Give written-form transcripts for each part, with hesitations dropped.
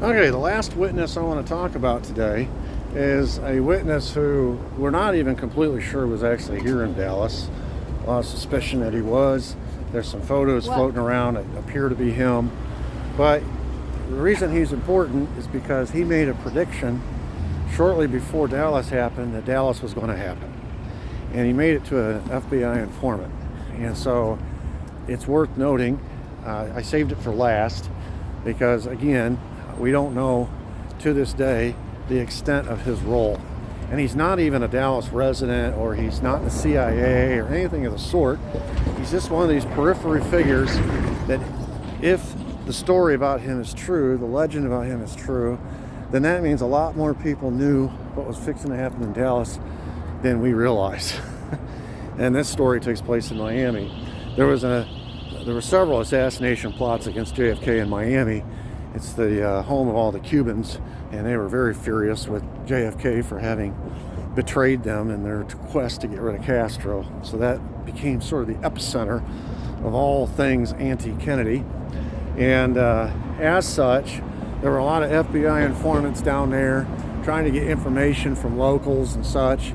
Okay, the last witness I want to talk about today is a witness who we're not even completely sure was actually here in Dallas. A lot of suspicion that he was. There's some photos floating around that appear to be him. But the reason he's important is because he made a prediction shortly before Dallas happened that Dallas was going to happen. And he made it to an FBI informant. And so it's worth noting. I saved it for last because, again, we don't know to this day the extent of his role. And he's not even a Dallas resident, or he's not in the CIA or anything of the sort. He's just one of these periphery figures that, if the story about him is true, the legend about him is true, then that means a lot more people knew what was fixing to happen in Dallas than we realize. And this story takes place in Miami. There were several assassination plots against JFK in Miami. It's the home of all the Cubans, and they were very furious with JFK for having betrayed them in their quest to get rid of Castro. So that became sort of the epicenter of all things anti-Kennedy. And as such, there were a lot of FBI informants down there trying to get information from locals and such.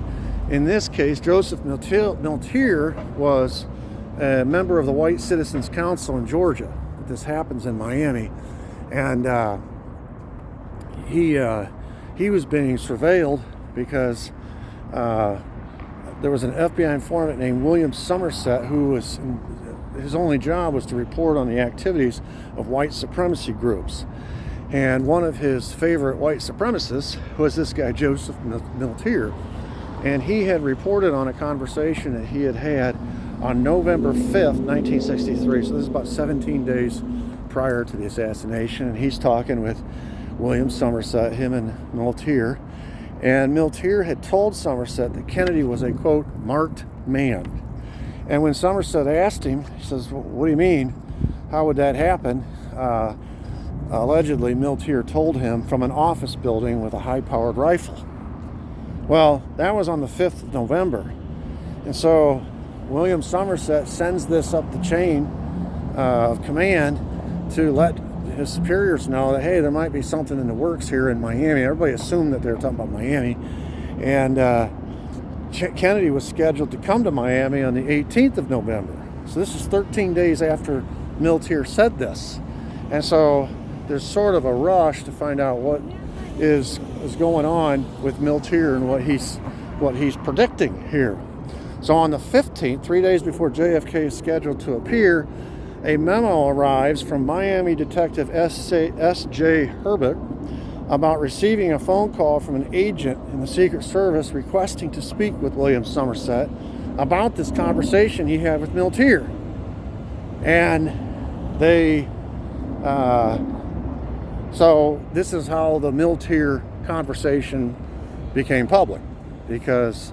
In this case, Joseph Milteer was a member of the White Citizens Council in Georgia. This happens in Miami. And he was being surveilled because there was an FBI informant named William Somerset his only job was to report on the activities of white supremacy groups. And one of his favorite white supremacists was this guy, Joseph Milteer. And he had reported on a conversation that he had had on November 5th, 1963. So this is about 17 days prior to the assassination. And he's talking with William Somerset, him and Milteer. And Milteer had told Somerset that Kennedy was a, quote, marked man. And when Somerset asked him, he says, well, what do you mean? How would that happen? Allegedly, Milteer told him from an office building with a high-powered rifle. Well, that was on the 5th of November. And so William Somerset sends this up the chain of command to let his superiors know that, hey, there might be something in the works here in Miami. Everybody assumed that they were talking about Miami. And Kennedy was scheduled to come to Miami on the 18th of November. So this is 13 days after Milteer said this. And so there's sort of a rush to find out what is going on with Milteer and what he's predicting here. So on the 15th, 3 days before JFK is scheduled to appear, a memo arrives from Miami detective S.J. Herbert about receiving a phone call from an agent in the Secret Service requesting to speak with William Somerset about this conversation he had with Milteer. And so this is how the Milteer conversation became public, because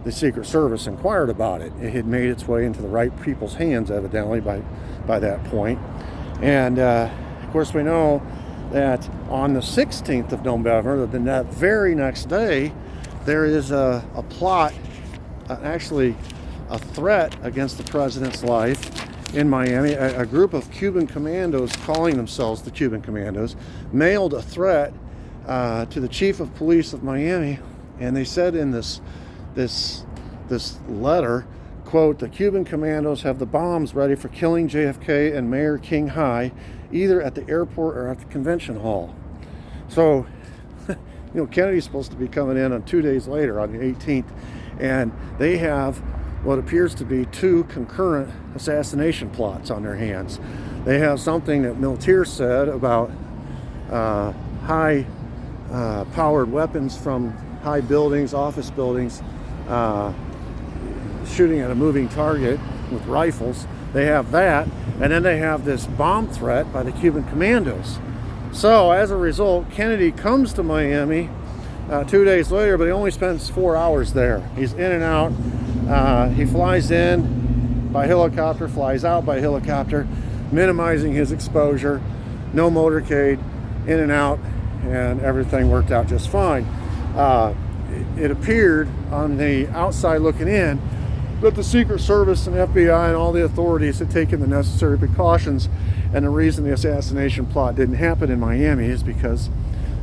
the Secret Service inquired about it. It had made its way into the right people's hands, evidently, by that point. And of course, we know that on the 16th of November, that very next day, there is a plot, actually a threat against the president's life in Miami. A group of Cuban commandos, calling themselves the Cuban Commandos, mailed a threat to the chief of police of Miami, and they said in this letter, quote, the Cuban Commandos have the bombs ready for killing JFK and Mayor King High, either at the airport or at the convention hall. So, Kennedy's supposed to be coming in on 2 days later, on the 18th, and they have what appears to be two concurrent assassination plots on their hands. They have something that Milteer said about high-powered weapons from high buildings, office buildings, shooting at a moving target with rifles. They have that, and then they have this bomb threat by the Cuban Commandos. So as a result, Kennedy comes to Miami 2 days later, but he only spends 4 hours there. He's in and out. He flies in by helicopter, flies out by helicopter, minimizing his exposure. No motorcade, in and out, and everything worked out just fine. It appeared on the outside looking in that the Secret Service and FBI and all the authorities had taken the necessary precautions And the reason the assassination plot didn't happen in Miami is because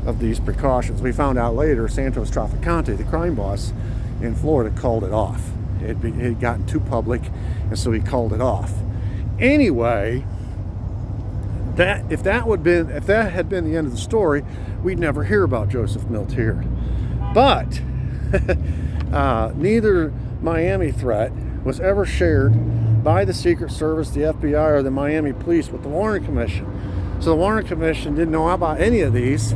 of these precautions. We found out later Santos Trafficante, the crime boss in Florida, called it off. It had gotten too public, and so he called it off. Anyway, if that had been the end of the story, we'd never hear about Joseph Milteer. But neither Miami threat was ever shared by the Secret Service, the FBI, or the Miami police with the Warren Commission. So the Warren Commission didn't know about any of these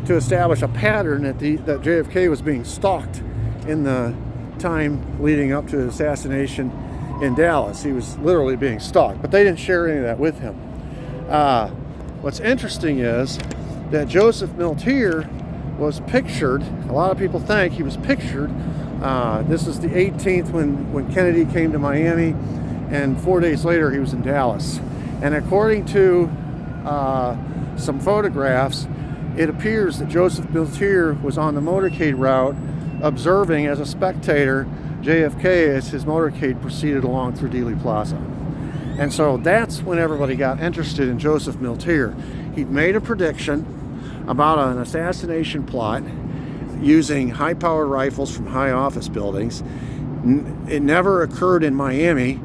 to establish a pattern that JFK was being stalked in the time leading up to the assassination in Dallas. He was literally being stalked, but they didn't share any of that with him. What's interesting is that Joseph Milteer was pictured, a lot of people think he was pictured, this is the 18th when Kennedy came to Miami, and 4 days later he was in Dallas. And according to some photographs, it appears that Joseph Milteer was on the motorcade route observing as a spectator JFK as his motorcade proceeded along through Dealey Plaza. And so that's when everybody got interested in Joseph Milteer. He'd made a prediction about an assassination plot using high-powered rifles from high office buildings. It never occurred in Miami,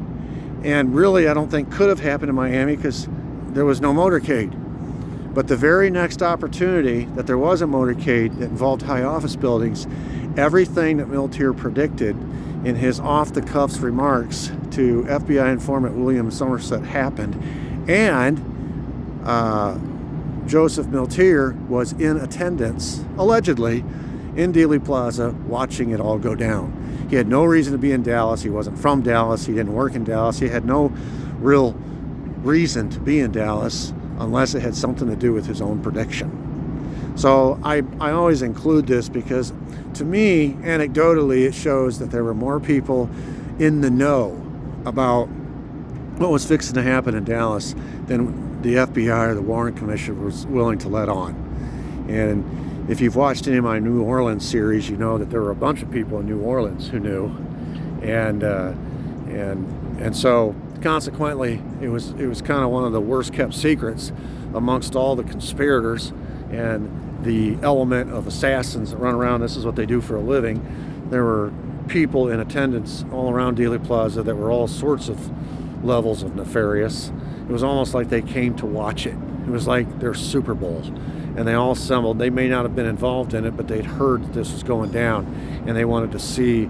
and really I don't think could have happened in Miami because there was no motorcade. But the very next opportunity that there was a motorcade that involved high office buildings, everything that Milteer predicted in his off-the-cuffs remarks to FBI informant William Somerset happened, and Joseph Milteer was in attendance, allegedly, in Dealey Plaza watching it all go down. He had no reason to be in Dallas. He wasn't from Dallas. He didn't work in Dallas. He had no real reason to be in Dallas unless it had something to do with his own prediction. So I always include this because, to me, anecdotally, it shows that there were more people in the know about what was fixing to happen in Dallas than the FBI or the Warren Commission was willing to let on. And if you've watched any of my New Orleans series, you know that there were a bunch of people in New Orleans who knew, and so consequently, it was kind of one of the worst kept secrets amongst all the conspirators and the element of assassins that run around. This is what they do for a living. There were people in attendance all around Dealey Plaza that were all sorts of levels of nefarious. It was almost like they came to watch it. It was like their Super Bowl, and they all assembled. They may not have been involved in it, but they'd heard that this was going down, and they wanted to see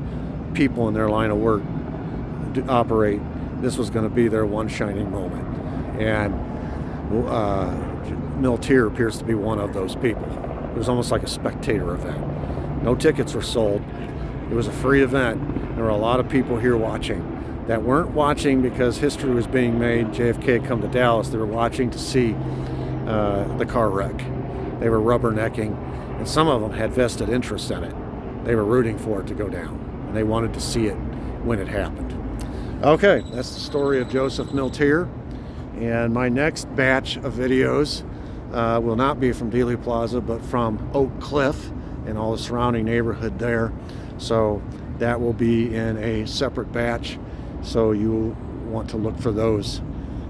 people in their line of work operate. This was going to be their one shining moment, and Milteer appears to be one of those people. It was almost like a spectator event. No tickets were sold. It was a free event. There were a lot of people here watching that weren't watching because history was being made. JFK had come to Dallas. They were watching to see the car wreck. They were rubbernecking, and some of them had vested interest in it. They were rooting for it to go down, and they wanted to see it when it happened. Okay, that's the story of Joseph Milteer. And my next batch of videos will not be from Dealey Plaza, but from Oak Cliff and all the surrounding neighborhood there. So that will be in a separate batch. So you want to look for those.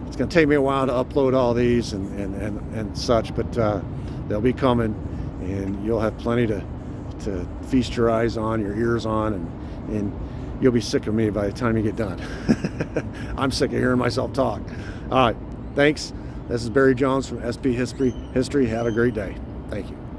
It's going to take me a while to upload all these and such, but they'll be coming, and you'll have plenty to feast your eyes on, your ears on, and you'll be sick of me by the time you get done. I'm sick of hearing myself talk. All right, thanks. This is Barry Jones from SP History. Have a great day. Thank you.